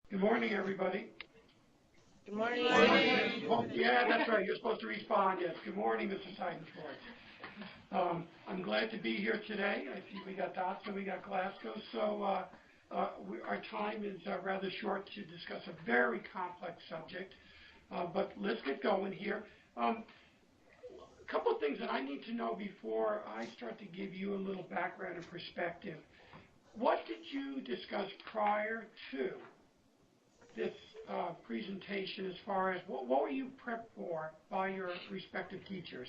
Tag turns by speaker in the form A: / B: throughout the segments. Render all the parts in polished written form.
A: Good morning, everybody.
B: Good morning.
A: Oh, yeah, that's right. You're supposed to respond. Yes. Good morning, Mr. Seidenschwarz. I'm glad to be here today. I see we got Dotson, we got Glasgow. So our time is rather short to discuss a very complex subject. But let's get going here. A couple of things that I need to know before I start to give you a little background and perspective. What did you discuss prior to this presentation as far as what were you prepped for by your respective teachers?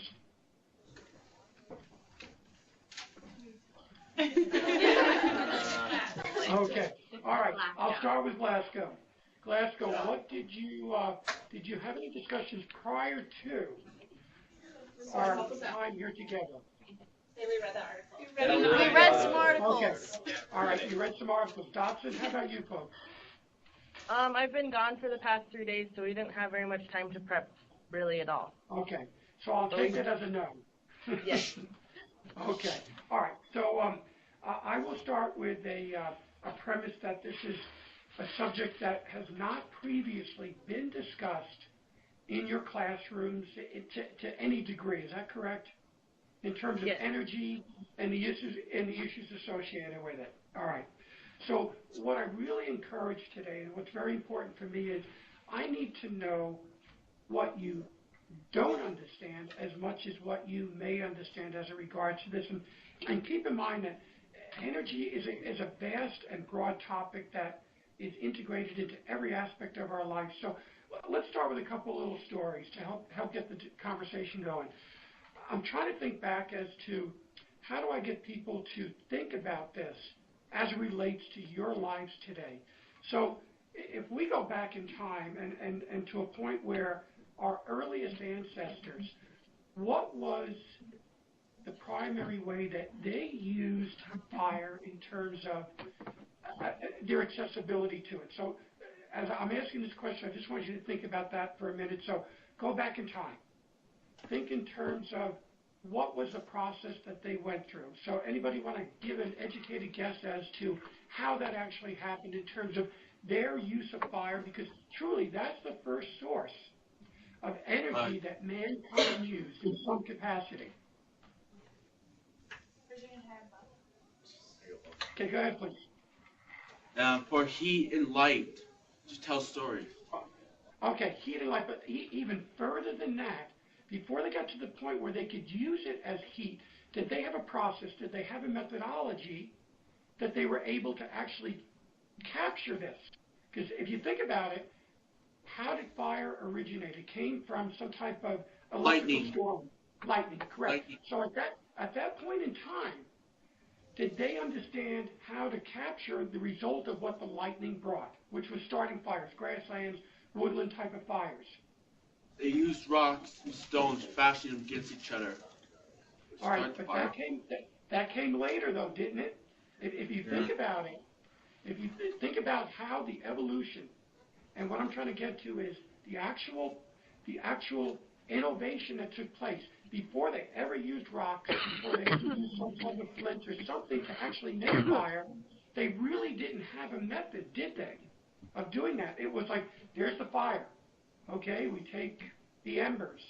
A: Okay, all right, I'll start with Glasgow. Glasgow, what did you have any discussions prior to our time here together?
C: We read the article.
B: We read some articles.
A: Okay, all right, you read some articles. Dotson, how about you folks?
B: I've been gone for the past 3 days, so we didn't have very much time to prep really at all.
A: Okay, so I'll take that as a no.
B: Yes.
A: Okay, all right, so I will start with a premise that this is a subject that has not previously been discussed in your classrooms to any degree. Is that correct? In terms of
B: Yes.
A: energy and the issues associated with it. All right. So what I really encourage today, and what's very important for me, is I need to know what you don't understand as much as what you may understand as it regards to this. And keep in mind that energy is a vast and broad topic that is integrated into every aspect of our life. So let's start with a couple of little stories to help get the conversation going. I'm trying to think back as to how do I get people to think about this as it relates to your lives today. So if we go back in time and to a point where our earliest ancestors, what was the primary way that they used fire in terms of their accessibility to it? So as I'm asking this question, I just want you to think about that for a minute. So go back in time. Think in terms of what was the process that they went through. So anybody want to give an educated guess as to how that actually happened in terms of their use of fire? Because truly that's the first source of energy that mankind used in some capacity. Okay, go ahead, please.
D: For heat and light, to tell stories.
A: Okay, heat and light, but even further than that, before they got to the point where they could use it as heat, did they have a process, did they have a methodology that they were able to actually capture this? Because if you think about it, how did fire originate? It came from some type of electrical storm. Lightning, correct. Lightning. So at that point in time, did they understand how to capture the result of what the lightning brought, which was starting fires, grasslands, woodland type of fires?
D: They used rocks and stones, bashing them against each other.
A: All right, but that came later, though, didn't it? If you think about it, if you think about how the evolution, and what I'm trying to get to is the actual innovation that took place before they ever used rocks, before they ever used some type of flint or something to actually make fire, they really didn't have a method, did they, of doing that? It was like, there's the fire. Okay, we take the embers.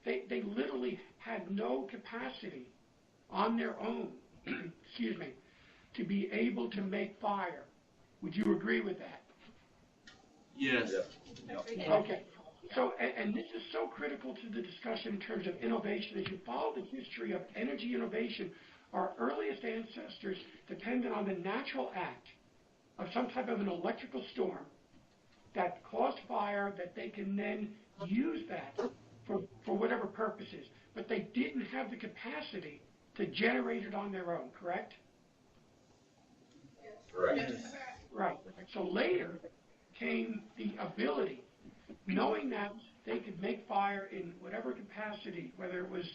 A: They literally had no capacity on their own, excuse me, to be able to make fire. Would you agree with that?
D: Yes.
A: Okay. So, and this is so critical to the discussion in terms of innovation. As you follow the history of energy innovation, our earliest ancestors depended on the natural act of some type of an electrical storm that caused fire, that they can then use that for whatever purposes. But they didn't have the capacity to generate it on their own, correct?
E: Correct.
A: Right. So later came the ability, knowing that they could make fire in whatever capacity, whether it was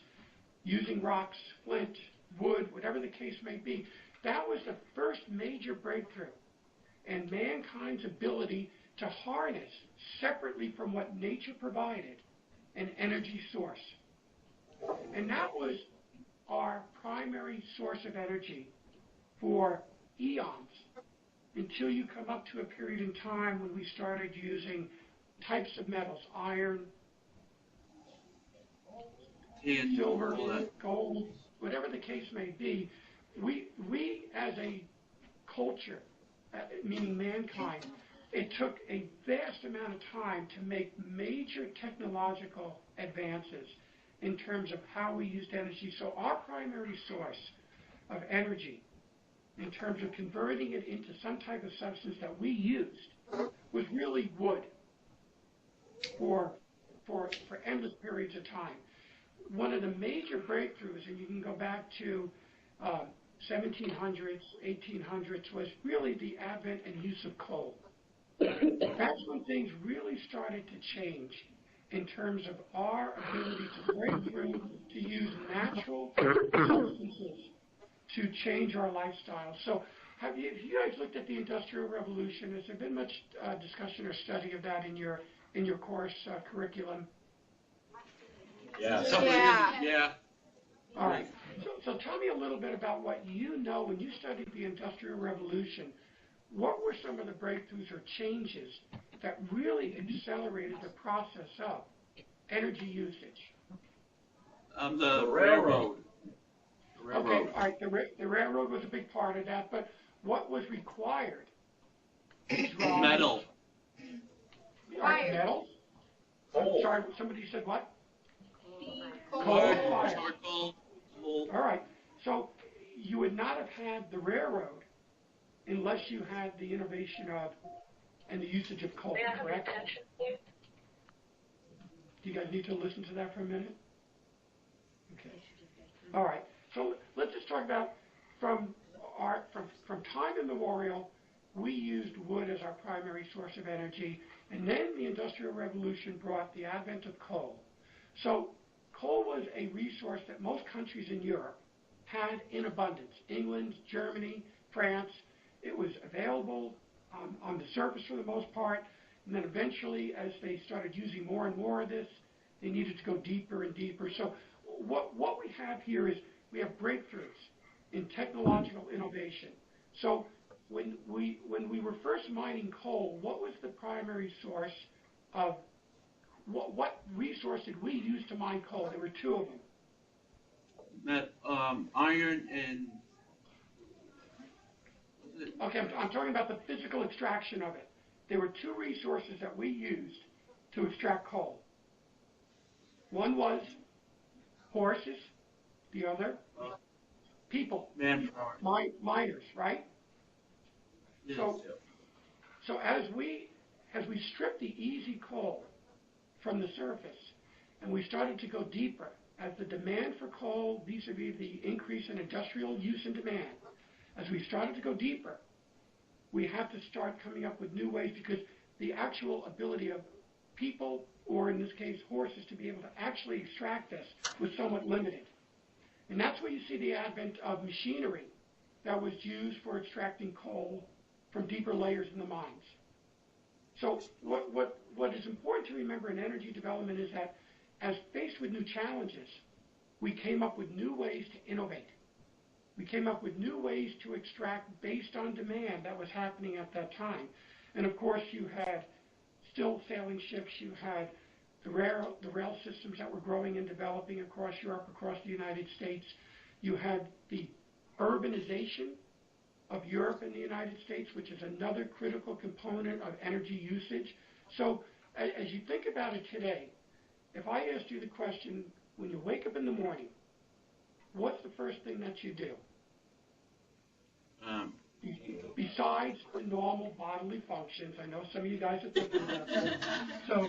A: using rocks, flint, wood, whatever the case may be. That was the first major breakthrough in mankind's ability to harness, separately from what nature provided, an energy source. And that was our primary source of energy for eons until you come up to a period in time when we started using types of metals, iron,
D: And
A: silver,
D: all that.
A: gold, whatever the case may be. We as a culture, meaning mankind, it took a vast amount of time to make major technological advances in terms of how we used energy. So our primary source of energy, in terms of converting it into some type of substance that we used, was really wood for endless periods of time. One of the major breakthroughs, and you can go back to 1700s, 1800s, was really the advent and use of coal. That's when things really started to change in terms of our ability to break through, to use natural substances to change our lifestyle. So have you guys looked at the Industrial Revolution? Has there been much discussion or study of that in your course curriculum?
D: Yeah. Yeah.
A: All right. So tell me a little bit about what you know when you studied the Industrial Revolution. What were some of the breakthroughs or changes that really accelerated the process of energy usage?
D: The railroad.
A: Okay, all right. The railroad was a big part of that, but what was required?
D: Metal.
A: All right, metals? I'm sorry, somebody said what? Coal, fire.
D: Charcoal. Coal.
A: All right. So you would not have had the railroad unless you had the innovation of and the usage of coal, correct? Do you guys need to listen to that for a minute? Okay. All right. So let's just talk about from time immemorial, we used wood as our primary source of energy, and then the Industrial Revolution brought the advent of coal. So coal was a resource that most countries in Europe had in abundance. England, Germany, France. It was available on the surface for the most part, and then eventually, as they started using more and more of this, they needed to go deeper and deeper. So what we have here is we have breakthroughs in technological innovation. So when we were first mining coal, what was the primary source of what resource did we use to mine coal? There were two of them.
D: That iron and.
A: Okay, I'm talking about the physical extraction of it. There were two resources that we used to extract coal. One was horses, the other people,
D: Manpower.
A: miners, right?
D: Yes.
A: So as we stripped the easy coal from the surface, and we started to go deeper, as the demand for coal vis-a-vis the increase in industrial use and demand, as we started to go deeper, we have to start coming up with new ways, because the actual ability of people, or in this case horses, to be able to actually extract this was somewhat limited. And that's where you see the advent of machinery that was used for extracting coal from deeper layers in the mines. So what is important to remember in energy development is that as faced with new challenges, we came up with new ways to innovate. We came up with new ways to extract based on demand that was happening at that time. And of course, you had still sailing ships, you had the rail systems that were growing and developing across Europe, across the United States. You had the urbanization of Europe and the United States, which is another critical component of energy usage. So as you think about it today, if I asked you the question, when you wake up in the morning, what's the first thing that you do? Besides the normal bodily functions, I know some of you guys are thinking about that. So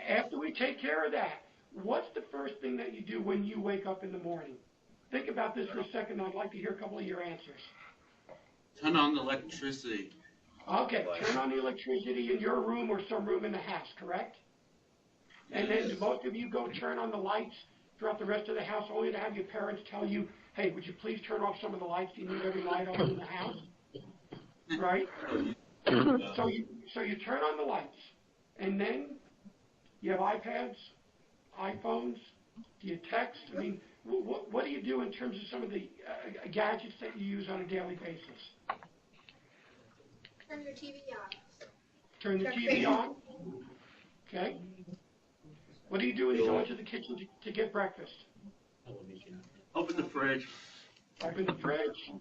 A: after we take care of that, what's the first thing that you do when you wake up in the morning? Think about this for a second. I'd like to hear a couple of your answers.
D: Turn on the electricity.
A: Okay, turn on the electricity in your room or some room in the house, correct? And then do most of you go turn on the lights throughout the rest of the house only to have your parents tell you, hey, would you please turn off some of the lights? You need every light on in the house, right? So you turn on the lights, and then you have iPads, iPhones. Do you text? I mean, what do you do in terms of some of the gadgets that you use on a daily basis?
C: Turn your TV on.
A: Turn the TV on. Okay. What do you do when you go into the kitchen to get breakfast?
D: Open the fridge.
A: Open the fridge.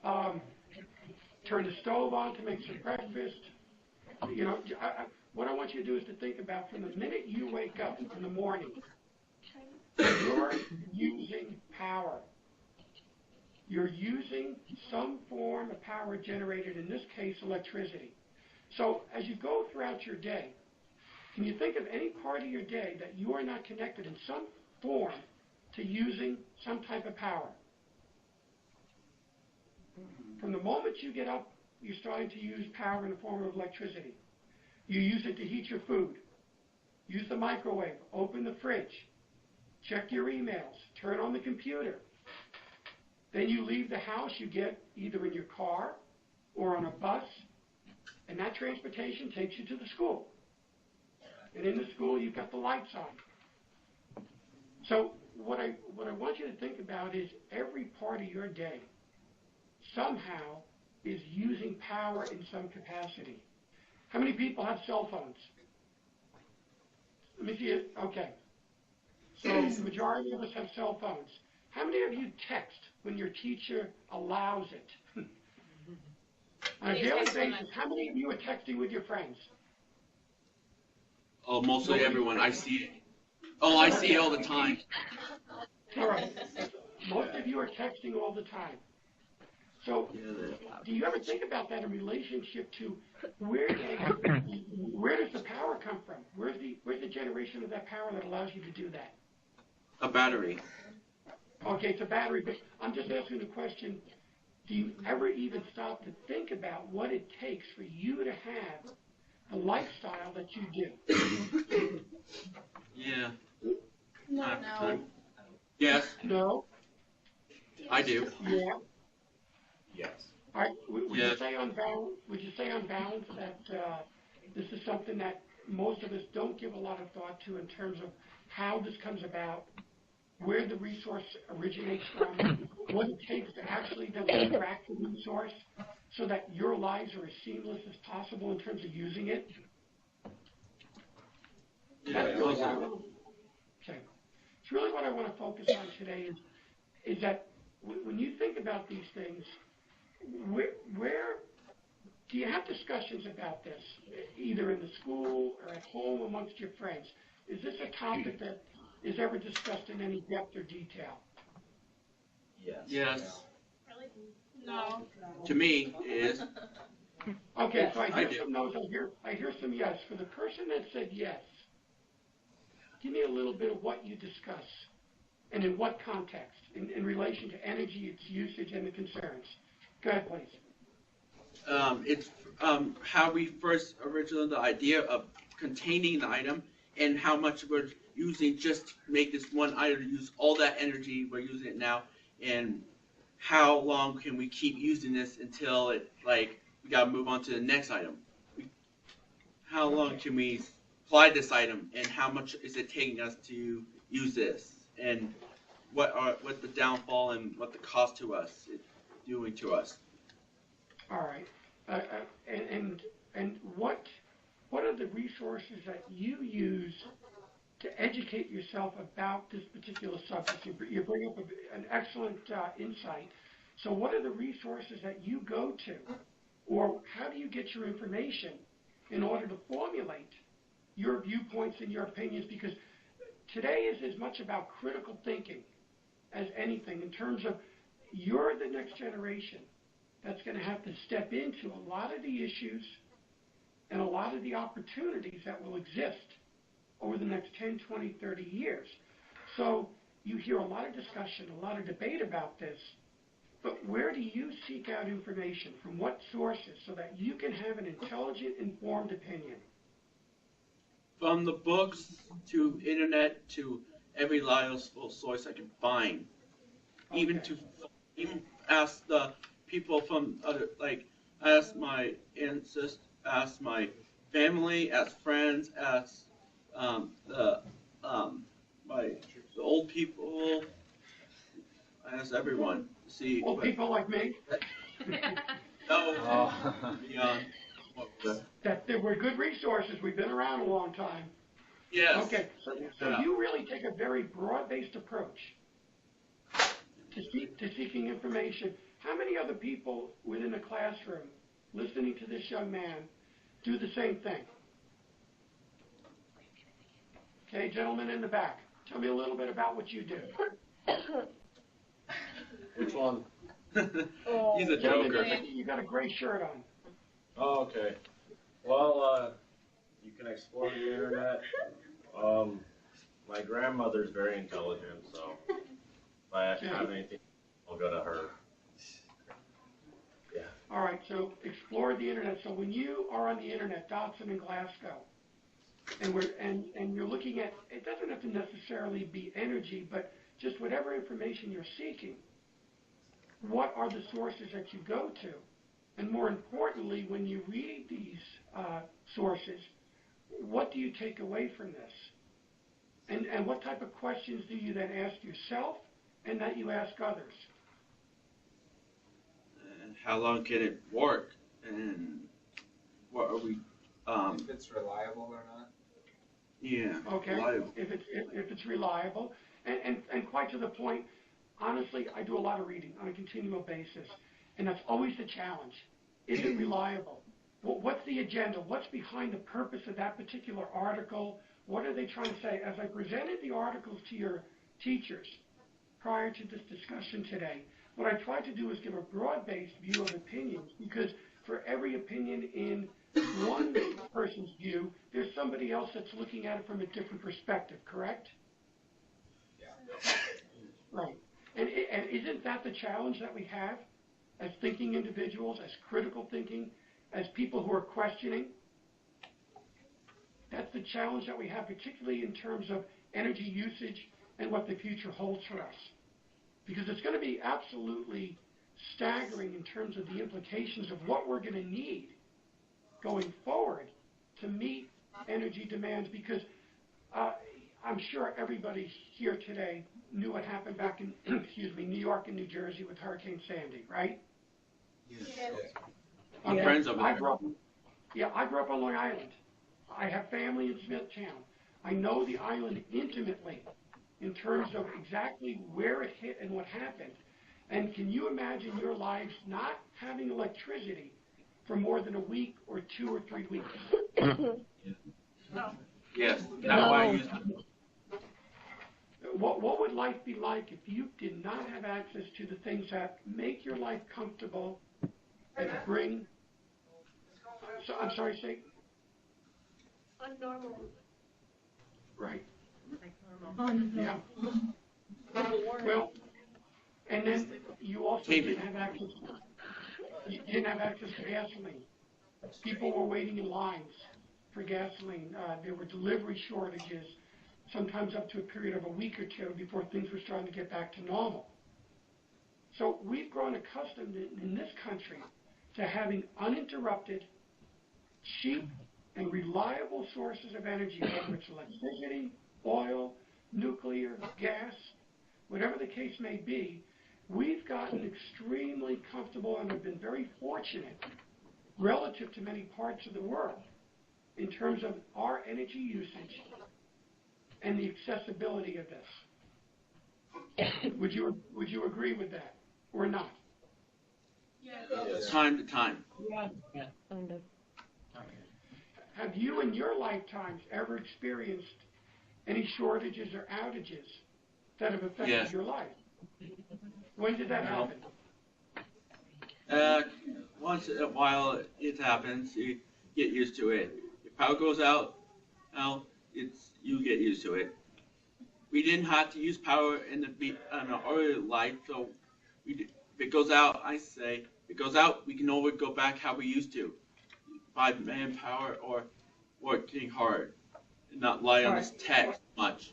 A: Turn the stove on to make some breakfast. You know, what I want you to do is to think about from the minute you wake up in the morning, you're using power. You're using some form of power generated, in this case, electricity. So as you go throughout your day, can you think of any part of your day that you are not connected in some form to using some type of power? From the moment you get up, you're starting to use power in the form of electricity. You use it to heat your food. Use the microwave. Open the fridge. Check your emails. Turn on the computer. Then you leave the house. You get either in your car or on a bus, and that transportation takes you to the school. And in the school, you've got the lights on. So what I want you to think about is every part of your day somehow is using power in some capacity. How many people have cell phones? Let me see it. Okay. So the majority of us have cell phones. How many of you text when your teacher allows it? On a daily basis, how many of you are texting with your friends?
D: Oh, mostly everyone. I see it. Oh, I see it all the time.
A: All right. Most of you are texting all the time. So, do you ever think about that in relationship to where does the power come from? Where's the generation of that power that allows you to do that?
D: A battery.
A: Okay, it's a battery, but I'm just asking the question, do you ever even stop to think about what it takes for you to have the lifestyle that you do?
D: Yeah.
C: No.
D: Yes,
A: No?
D: I do.
A: Yeah?
E: Yes.
A: All right, would
D: Yes.
A: you say on balance that this is something that most of us don't give a lot of thought to in terms of how this comes about, where the resource originates from, what it takes to actually then extract the resource so that your lives are as seamless as possible in terms of using it? That's really what I want to, okay. It's really what I want to focus on today is that when you think about these things, where do you have discussions about this, either in the school or at home amongst your friends? Is this a topic that is ever discussed in any depth or detail?
E: Yes.
D: Yes.
C: Really? No.
D: To me, it is.
A: Okay, so I
D: I
A: hear
D: do.
A: some no's, I hear some yes. For the person that said yes, give me a little bit of what you discuss and in what context, in relation to energy, its usage, and the concerns. Go ahead, please.
D: It's how we first originally the idea of containing the item and how much we're using just to make this one item to use all that energy we're using it now, and how long can we keep using this until it we gotta move on to the next item. How long can we apply this item, and how much is it taking us to use this, and what the downfall and what the cost to us is doing to us.
A: All right. And what are the resources that you use to educate yourself about this particular subject? You bring up an excellent insight. So what are the resources that you go to, or how do you get your information in order to formulate your viewpoints and your opinions? Because today is as much about critical thinking as anything in terms of you're the next generation that's going to have to step into a lot of the issues and a lot of the opportunities that will exist over the next 10, 20, 30 years. So you hear a lot of discussion, a lot of debate about this, but where do you seek out information? From what sources so that you can have an intelligent, informed opinion?
D: From the books to internet to every reliable source I can find, even ask the people from other ask my ancestors, ask my family, ask friends, ask the old people, ask everyone to see.
A: Old people like me?
D: No, beyond.
A: That there were good resources. We've been around a long time.
D: Yes.
A: Okay, so
D: Yeah.
A: you really take a very broad-based approach to seeking information. How many other people within a classroom listening to this young man do the same thing? Okay, gentlemen in the back, tell me a little bit about what you do.
E: Which one?
D: He's a
A: Gentlemen,
D: joker.
A: you got a gray shirt on.
E: Oh, okay. Well, you can explore the internet. My grandmother's very intelligent, so if I have anything, I'll go to her. Yeah.
A: All right, so explore the internet. So when you are on the internet, Dotson and Glasgow, and you're looking at, it doesn't have to necessarily be energy, but just whatever information you're seeking, what are the sources that you go to? And more importantly, when you read these sources, what do you take away from this? And what type of questions do you then ask yourself and that you ask others?
D: And how long can it work? And what are we?
F: If it's reliable or not.
D: Yeah.
A: Okay,
D: Reliable.
A: if it's reliable, and quite to the point, honestly, I do a lot of reading on a continual basis, and that's always the challenge. Is it reliable? What's the agenda? What's behind the purpose of that particular article? What are they trying to say? As I presented the articles to your teachers prior to this discussion today, what I tried to do is give a broad-based view of opinions, because for every opinion in one person's view, there's somebody else that's looking at it from a different perspective, correct?
F: Yeah.
A: Right. And isn't that the challenge that we have as thinking individuals, as critical thinking, as people who are questioning? That's the challenge that we have, particularly in terms of energy usage and what the future holds for us. Because it's going to be absolutely staggering in terms of the implications of what we're going to need going forward to meet energy demands, because I'm sure everybody here today knew what happened back in, New York and New Jersey with Hurricane Sandy, right?
D: Yes.
A: Okay.
D: Friends of
A: I
D: it.
A: grew up on Long Island. I have family in Smithtown. I know the island intimately in terms of exactly where it hit and what happened. And can you imagine your lives not having electricity for more than a week or 2 or 3 weeks?
D: Yes. That's why I use.
A: What would life be like if you did not have access to the things that make your life comfortable and bring? So, I'm sorry, say.
C: Unnormal.
A: Right. Yeah. Well, and then you also didn't have access. You didn't have access to gasoline. People were waiting in lines for gasoline. There were delivery shortages, sometimes up to a period of a week or two before things were starting to get back to normal. So we've grown accustomed in this country to having uninterrupted, cheap, and reliable sources of energy, whether it's electricity, oil, nuclear, gas, whatever the case may be. We've gotten extremely comfortable and have been very fortunate relative to many parts of the world in terms of our energy usage and the accessibility of this. Would you agree with that or not?
F: Yes.
D: Time to time.
B: Yeah, kind of.
A: Have you in your lifetimes ever experienced any shortages or outages that have affected
D: Yes.
A: your life? When did that happen?
D: Once in a while it happens. You get used to it. If power goes out, you get used to it. We didn't have to use power in the earlier life, so if it goes out, if it goes out, we can always go back how we used to, by manpower or working hard, and not rely on this tech much.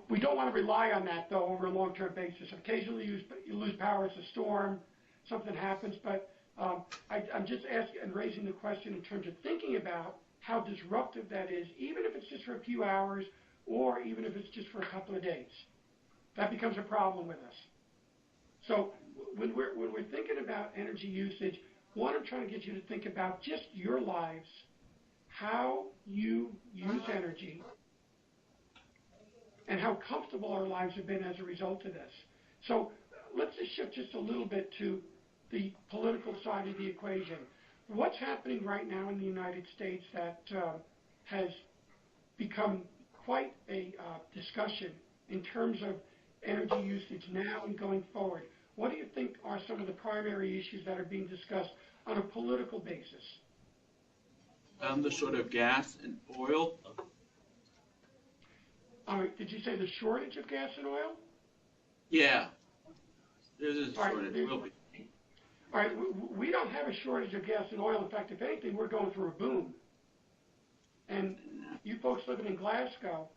A: We don't want to rely on that, though, over a long-term basis. Occasionally you lose power, it's a storm, something happens, but I'm just asking and raising the question in terms of thinking about how disruptive that is, even if it's just for a few hours or even if it's just for a couple of days. That becomes a problem with us. So when we're thinking about energy usage, One, I'm trying to get you to think about just your lives, how you use energy, and how comfortable our lives have been as a result of this. So let's just shift just a little bit to the political side of the equation. What's happening right now in the United States that has become quite a discussion in terms of energy usage now and going forward? What do you think are some of the primary issues that are being discussed on a political basis?
D: The short of gas and oil.
A: Did you say the shortage of gas and oil?
D: Yeah. There's a
A: All right,
D: shortage. Will be.
A: All right, we don't have a shortage of gas and oil. In fact, if anything, we're going through a boom. And you folks living in Glasgow,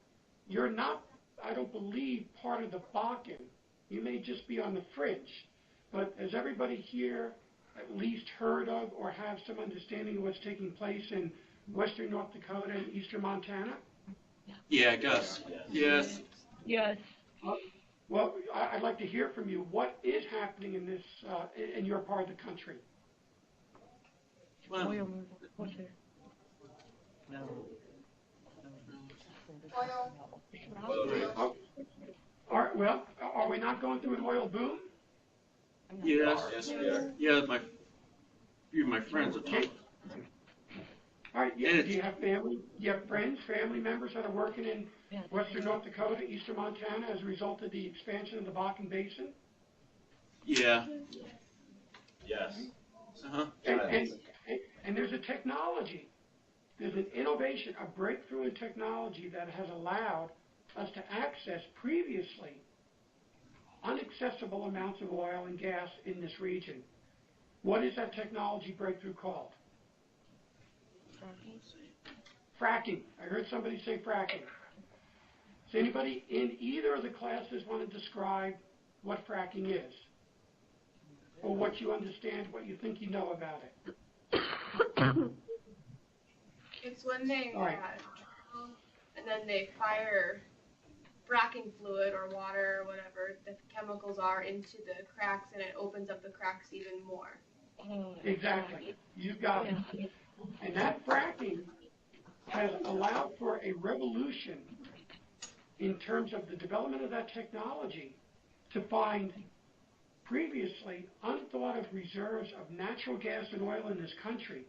A: you're not, I don't believe, part of the Bakken. You may just be on the fringe. But has everybody here at least heard of or have some understanding of what's taking place in western North Dakota and eastern Montana?
D: Yeah, Gus. Yes.
B: Yes.
A: Well, I'd like to hear from you. What is happening in this, in your part of the country?
D: Well,
B: Oil. What's there?
A: Oh, are we not going through an oil boom?
D: yes.
E: Yes, we are.
D: Yeah, few of my friends are talking.
A: All right,
D: And
A: do you have family, do you have friends, family members that are working in western North Dakota, eastern Montana as a result of the expansion of the Bakken Basin?
D: Yeah.
E: Yes.
D: Uh-huh.
A: And there's a technology, there's an innovation, a breakthrough in technology that has allowed us to access previously inaccessible amounts of oil and gas in this region. What is that technology breakthrough called? Fracking. I heard somebody say fracking. Does anybody in either of the classes want to describe what fracking is? Or what you understand, what you think you know about it?
C: It's when they
A: All right.
C: and then they fire fracking fluid or water or whatever the chemicals are into the cracks, and it opens up the cracks even more.
A: Exactly. You've got it. And that fracking has allowed for a revolution in terms of the development of that technology to find previously unthought of reserves of natural gas and oil in this country,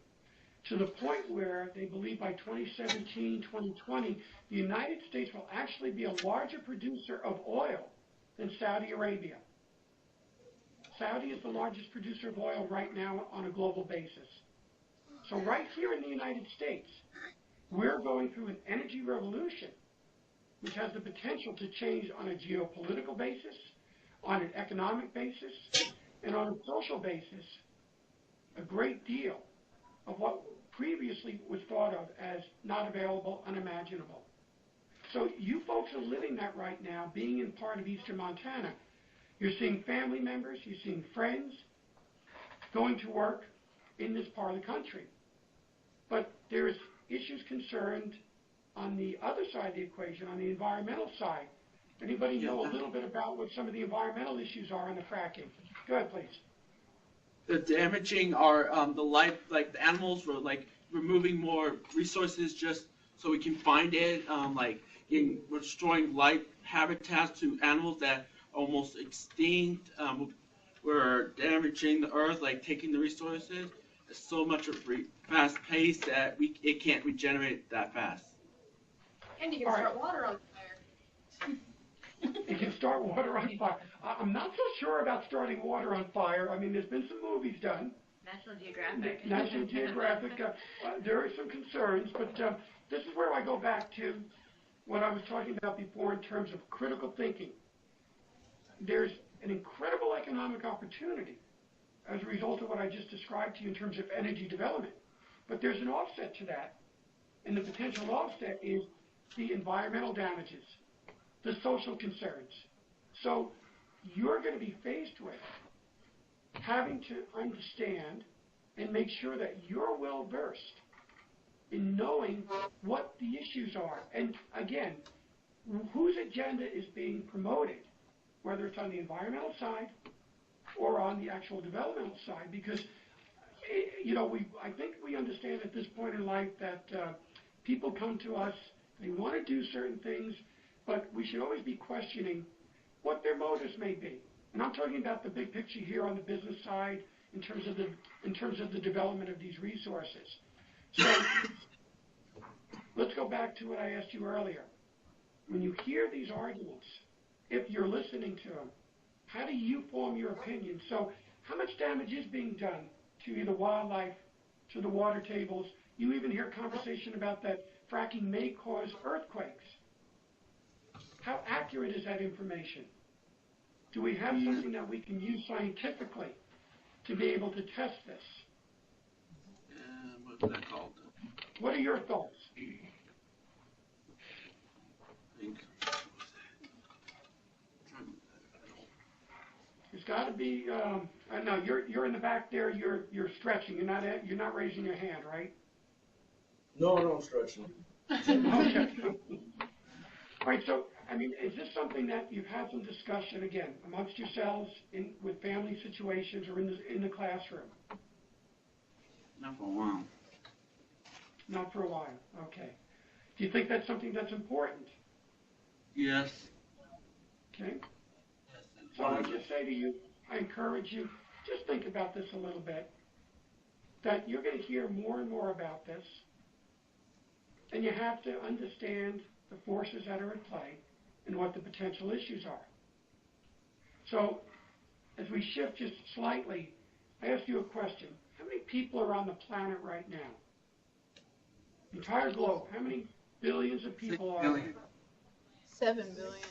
A: to the point where they believe by 2017, 2020, the United States will actually be a larger producer of oil than Saudi Arabia. Saudi is the largest producer of oil right now on a global basis. So right here in the United States, we're going through an energy revolution, which has the potential to change on a geopolitical basis, on an economic basis, and on a social basis, a great deal of what previously was thought of as not available, unimaginable. So you folks are living that right now, being in part of eastern Montana. You're seeing family members, you're seeing friends going to work in this part of the country. But there's issues concerned on the other side of the equation, on the environmental side. Anybody know a little bit about what some of the environmental issues are on the fracking? Go ahead, please.
D: The damaging our the life, like the animals, we're like removing more resources just so we can find it. We're destroying life habitats to animals that are almost extinct. We're damaging the earth, like taking the resources. It's so much of fast pace that it can't regenerate that fast.
C: And you can start water on fire.
A: You can start water on fire. I'm not so sure about starting water on fire. I mean, there's been some movies done.
C: National Geographic.
A: National Geographic. There are some concerns, but this is where I go back to what I was talking about before in terms of critical thinking. There's an incredible economic opportunity as a result of what I just described to you in terms of energy development. But there's an offset to that, and the potential offset is the environmental damages, the social concerns. So you're going to be faced with having to understand and make sure that you're well versed in knowing what the issues are. And again, whose agenda is being promoted, whether it's on the environmental side or on the actual developmental side, because I think we understand at this point in life that people come to us, they want to do certain things, but we should always be questioning what their motives may be. And I'm talking about the big picture here on the business side in terms of the development of these resources. So let's go back to what I asked you earlier. When you hear these arguments, if you're listening to them, how do you form your opinion? So how much damage is being done to either wildlife, to the water tables? You even hear conversation about that fracking may cause earthquakes. How accurate is that information? Do we have something that we can use scientifically to be able to test this?
D: What's that called?
A: What are your thoughts? It's got to be. No, you're in the back there. You're stretching. You're not raising your hand, right?
E: No, I'm stretching.
A: Okay. All right. So, I mean, is this something that you've had some discussion again amongst yourselves with family situations or in the classroom?
D: Not for a while.
A: Not for a while. Okay. Do you think that's something that's important?
D: Yes.
A: Okay. So I just say to you, I encourage you, just think about this a little bit, that you're going to hear more and more about this, and you have to understand the forces that are at play and what the potential issues are. So as we shift just slightly, I ask you a question. How many people are on the planet right now? The entire globe, how many billions of people are there?
C: 7 billion.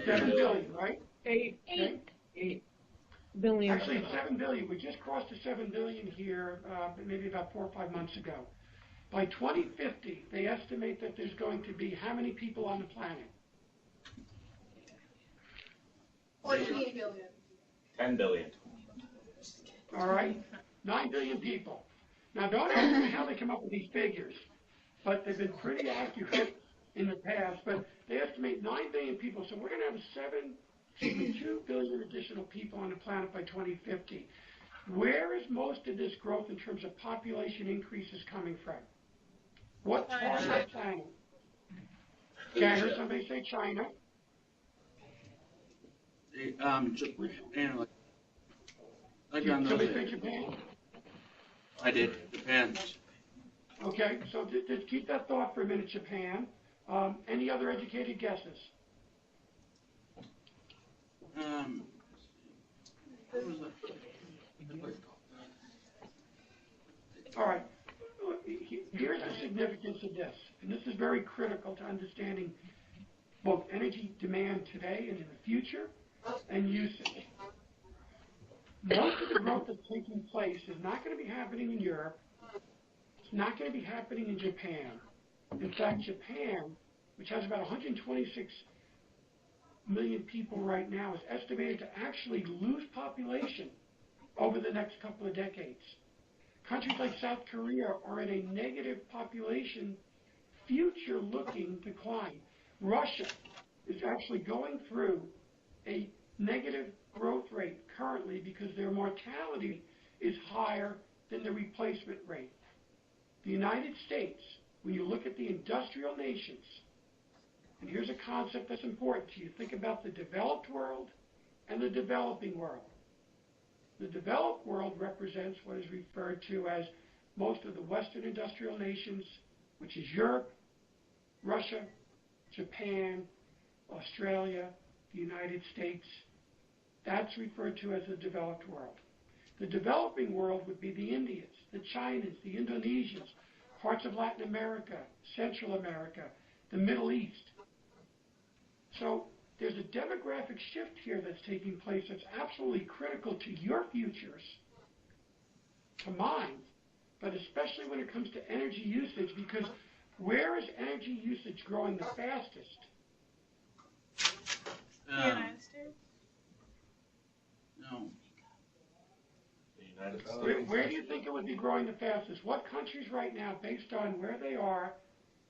A: 7 billion, right?
B: 8 billion.
A: Actually, 7 billion. We just crossed the 7 billion here, maybe about 4 or 5 months ago. By 2050, they estimate that there's going to be how many people on the planet?
C: 14 billion.
E: 10 billion.
A: All right? 9 billion people. Now, don't ask me how they come up with these figures, but they've been pretty accurate in the past. But they estimate 9 billion people, so we're going to have 2 billion additional people on the planet by 2050. Where is most of this growth in terms of population increases coming from? What part of the planet? Okay, I heard somebody say China.
D: Japan.
A: Somebody say Japan?
D: I did. Japan.
A: Okay, so just keep that thought for a minute, Japan. Any other educated guesses?
D: What was that?
A: All right. Here's the significance of this, and this is very critical to understanding both energy demand today and in the future and usage. Most of the growth that's taking place is not going to be happening in Europe. It's not going to be happening in Japan. In fact, Japan, which has about 126 million people right now, is estimated to actually lose population over the next couple of decades. Countries like South Korea are in a negative population, future-looking decline. Russia is actually going through a negative growth rate currently because their mortality is higher than the replacement rate. The United States, when you look at the industrial nations, and here's a concept that's important to you, think about the developed world and the developing world. The developed world represents what is referred to as most of the Western industrial nations, which is Europe, Russia, Japan, Australia, the United States. That's referred to as the developed world. The developing world would be the Indians, the Chinas, the Indonesians, parts of Latin America, Central America, the Middle East. So there's a demographic shift here that's taking place that's absolutely critical to your futures, to mine, but especially when it comes to energy usage, because where is energy usage growing the fastest?
C: The United States?
D: No.
E: The United States.
A: Where do you think it would be growing the fastest? What countries right now, based on where they are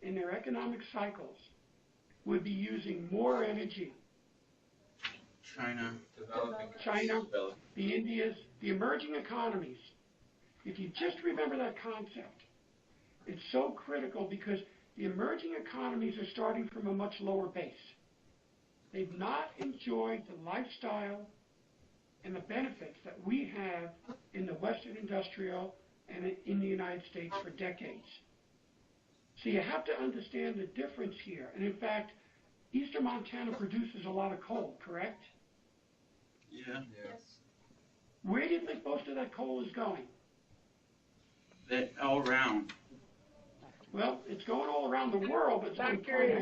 A: in their economic cycles, would be using more energy?
D: China.
F: Developing.
A: China, the Indias, the emerging economies. If you just remember that concept, it's so critical because the emerging economies are starting from a much lower base. They've not enjoyed the lifestyle and the benefits that we have in the Western industrial and in the United States for decades. So you have to understand the difference here. And in fact, Eastern Montana produces a lot of coal, correct?
D: Yeah.
C: Yes.
A: Where do you think most of that coal is going?
D: That all around.
A: Well, it's going all around the world, but it's going
B: Back here.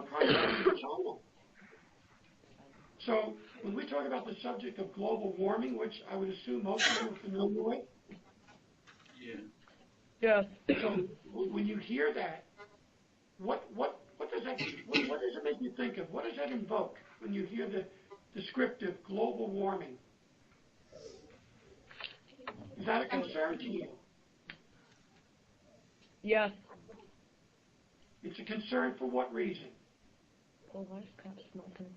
A: primarily to China. So when we talk about the subject of global warming, which I would assume most of you are familiar with,
D: Yeah.
B: Yes.
A: so when you hear that, what does that what does it make you think of? What does that invoke when you hear the descriptive global warming? Is that a concern to you?
B: Yes.
A: It's a concern for what reason?
B: Polar ice caps melting.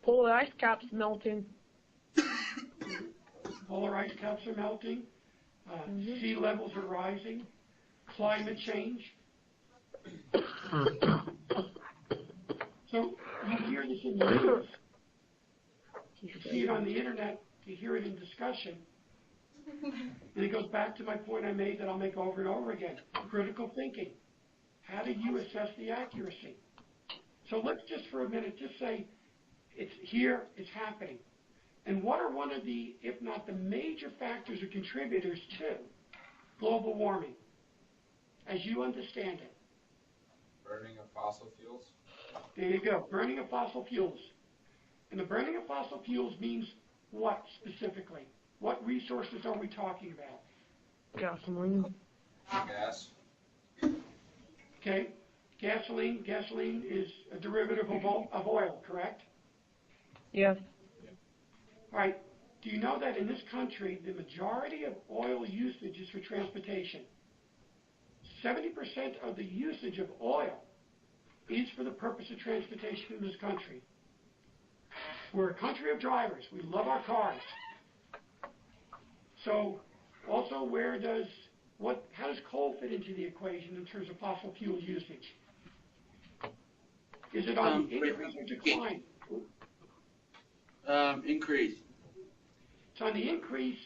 B: Polar ice caps melting.
A: Polar ice caps are melting. Sea levels are rising. Climate change. So you hear this in the news. You see it on the internet. You hear it in discussion. And it goes back to my point I made that I'll make over and over again. Critical thinking. How do you assess the accuracy? So let's just for a minute just say it's here, it's happening. And what are one of the, if not the major factors or contributors to global warming, as you understand it?
F: Burning of fossil fuels.
A: There you go, burning of fossil fuels. And the burning of fossil fuels means what specifically? What resources are we talking about?
B: Gasoline.
F: Gas.
A: Okay, gasoline is a derivative of oil, correct?
B: Yes.
A: All right, do you know that in this country, the majority of oil usage is for transportation? 70% of the usage of oil is for the purpose of transportation in this country. We're a country of drivers. We love our cars. So also how does coal fit into the equation in terms of fossil fuel usage? Is it on the increase or decline?
D: Increase.
A: It's on the increase,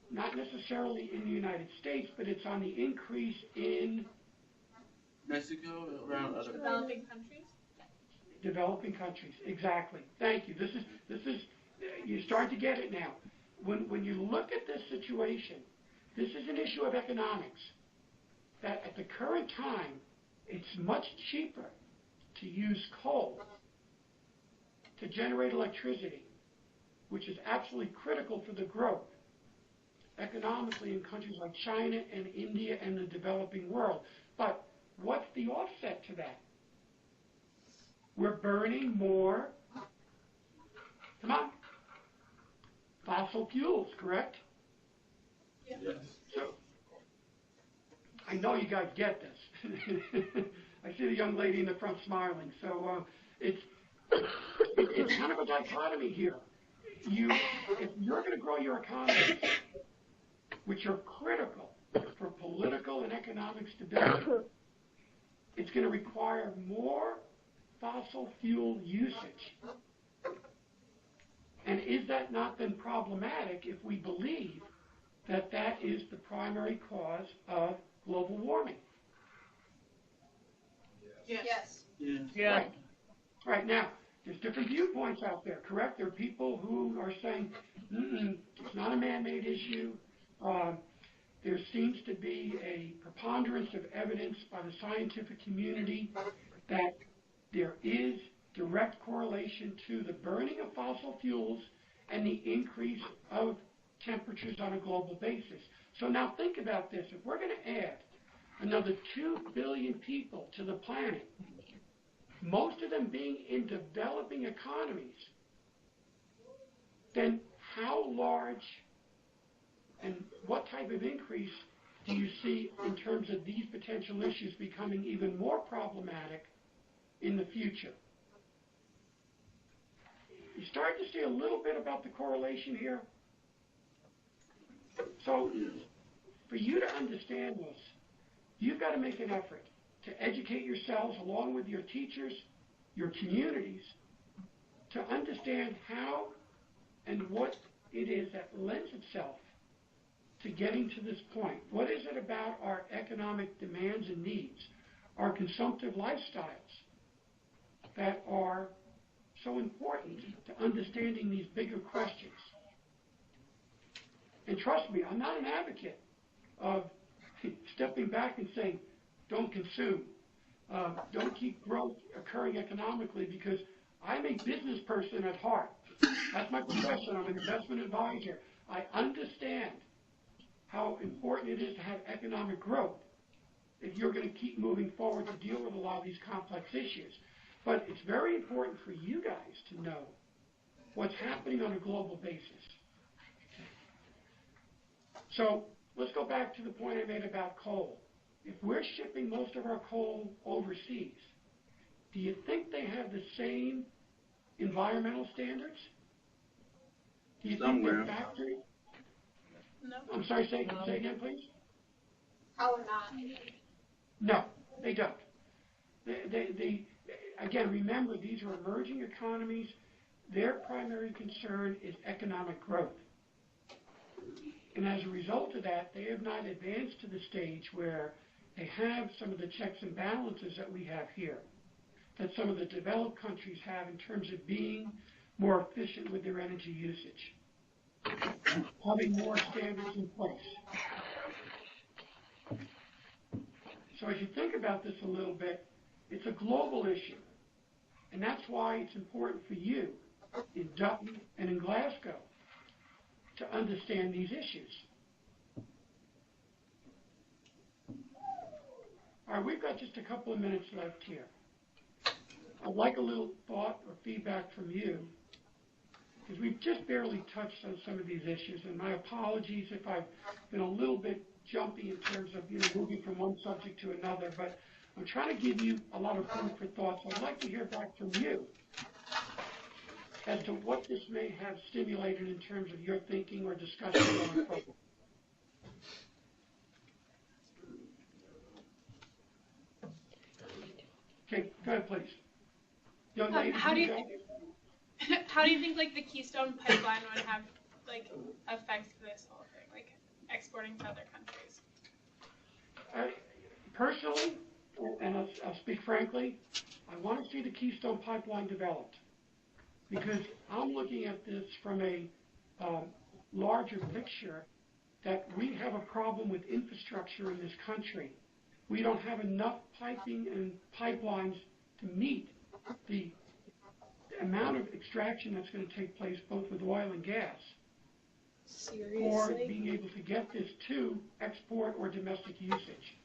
A: not necessarily in the United States, but it's on the increase in
D: Mexico, around other.
C: Developing countries.
A: developing countries. Exactly. Thank you. This is you're starting to get it now. When you look at this situation, this is an issue of economics. That at the current time, it's much cheaper to use coal to generate electricity, which is absolutely critical for the growth economically in countries like China and India and the developing world. But what's the offset to that? We're burning more, come on, fossil fuels, correct?
C: Yeah.
E: Yes.
A: So, I know you guys get this. I see the young lady in the front smiling. So it's kind of a dichotomy here. If you're going to grow your economy, which are critical for political and economic stability, it's going to require more fossil fuel usage. And is that not then problematic if we believe that that is the primary cause of global warming?
C: Yes.
D: Yeah.
B: Yes.
A: Right now, there's different viewpoints out there, correct? There are people who are saying, it's not a man-made issue. There seems to be a preponderance of evidence by the scientific community that there is direct correlation to the burning of fossil fuels and the increase of temperatures on a global basis. So now think about this. If we're going to add another 2 billion people to the planet, most of them being in developing economies, then how large and what type of increase do you see in terms of these potential issues becoming even more problematic in the future? You start to see a little bit about the correlation here? So for you to understand this, you've got to make an effort to educate yourselves along with your teachers, your communities, to understand how and what it is that lends itself to getting to this point. What is it about our economic demands and needs, our consumptive lifestyles, that are so important to understanding these bigger questions? And trust me, I'm not an advocate of stepping back and saying, don't consume, don't keep growth occurring economically, because I'm a business person at heart. That's my profession. I'm an investment advisor. I understand how important it is to have economic growth if you're going to keep moving forward to deal with a lot of these complex issues. But it's very important for you guys to know what's happening on a global basis. So let's go back to the point I made about coal. If we're shipping most of our coal overseas, do you think they have the same environmental standards? Do you think their factory?
C: No.
A: I'm sorry, say again, please?
C: Probably not.
A: No, they don't. Again, remember, these are emerging economies. Their primary concern is economic growth. And as a result of that, they have not advanced to the stage where they have some of the checks and balances that we have here, that some of the developed countries have in terms of being more efficient with their energy usage, having more standards in place. So as you think about this a little bit, it's a global issue. And that's why it's important for you in Dutton and in Glasgow to understand these issues. All right, we've got just a couple of minutes left here. I'd like a little thought or feedback from you, because we've just barely touched on some of these issues, and my apologies if I've been a little bit jumpy in terms of moving from one subject to another, but I'm trying to give you a lot of food for thought, so I'd like to hear back from you as to what this may have stimulated in terms of your thinking or discussion going forward. Okay, go ahead, please. Young lady,
G: How do you think like the Keystone Pipeline would have like affect this whole thing, like exporting to other countries?
A: Personally, and I'll speak frankly, I want to see the Keystone Pipeline developed, because I'm looking at this from a larger picture, that we have a problem with infrastructure in this country. We don't have enough piping and pipelines to meet the amount of extraction that's going to take place both with oil and gas, for being able to get this to export or domestic usage.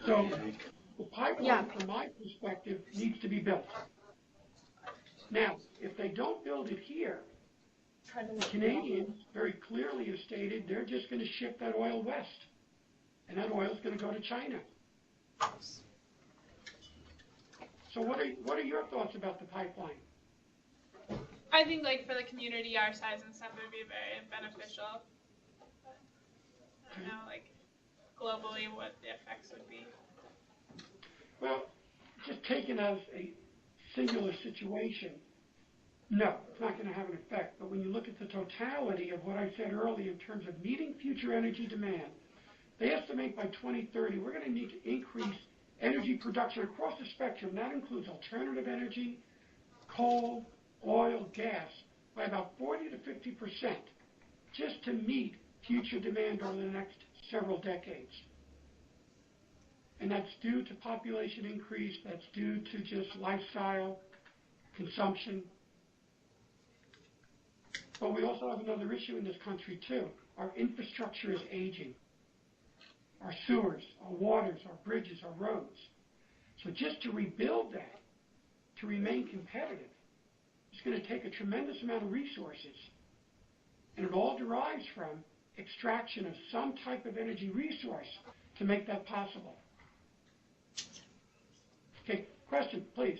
A: So the pipeline, from my perspective, needs to be built. Now, if they don't build it here, the Canadians very clearly have stated they're just going to ship that oil west, and that oil is going to go to China. So what are your thoughts about the pipeline?
G: I think like for the community our size and stuff, it would be very beneficial. But I don't know, like globally, what the effects would be.
A: Well, just taken as a singular situation, no, it's not going to have an effect. But when you look at the totality of what I said earlier in terms of meeting future energy demand, they estimate by 2030 we're going to need to increase energy production across the spectrum. That includes alternative energy, coal, oil, gas, by about 40 to 50%, just to meet future demand over the next several decades. And that's due to population increase, that's due to just lifestyle, consumption. But we also have another issue in this country too. Our infrastructure is aging. Our sewers, our waters, our bridges, our roads. So just to rebuild that, to remain competitive, it's going to take a tremendous amount of resources. And it all derives from extraction of some type of energy resource to make that possible. Okay, question, please.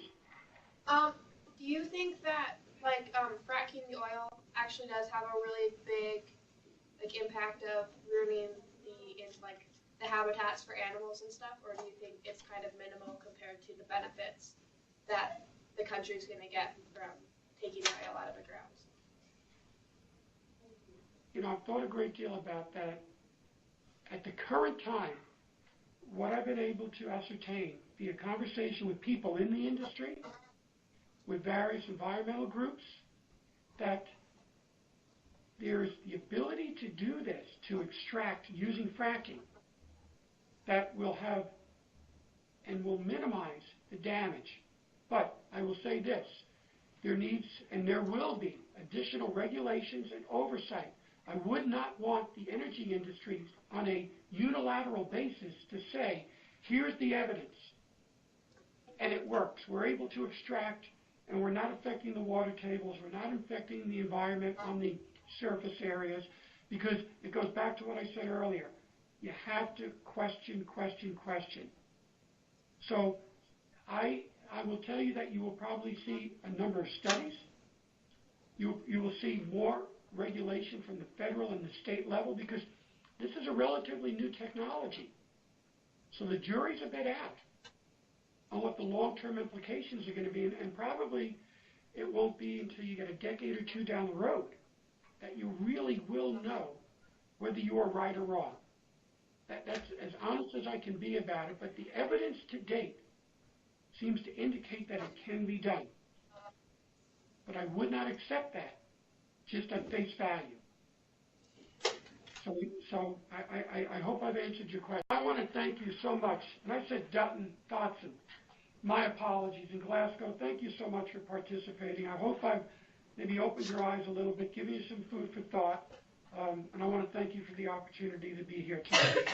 C: Do you think that fracking the oil actually does have a really big like impact of ruining the habitats for animals and stuff, or do you think it's kind of minimal compared to the benefits that the country's going to get from taking rail out of the grounds?
A: You know, I've thought a great deal about that. At the current time, what I've been able to ascertain via conversation with people in the industry, with various environmental groups, that there's the ability to do this, to extract using fracking, that will have and will minimize the damage. But I will say this, there needs and there will be additional regulations and oversight. I would not want the energy industries on a unilateral basis to say, here's the evidence, and it works. We're able to extract, and we're not affecting the water tables, we're not affecting the environment on the surface areas, because it goes back to what I said earlier. You have to question. So I will tell you that you will probably see a number of studies. You will see more regulation from the federal and the state level, because this is a relatively new technology. So the jury's a bit out on what the long-term implications are going to be, and probably it won't be until you get a decade or two down the road that you really will know whether you are right or wrong. That's as honest as I can be about it, but the evidence to date seems to indicate that it can be done. But I would not accept that just at face value. So I hope I've answered your question. I want to thank you so much. And I said Dutton, Dotson. My apologies. In Glasgow, thank you so much for participating. I hope I've maybe opened your eyes a little bit, given you some food for thought. And I want to thank you for the opportunity to be here today.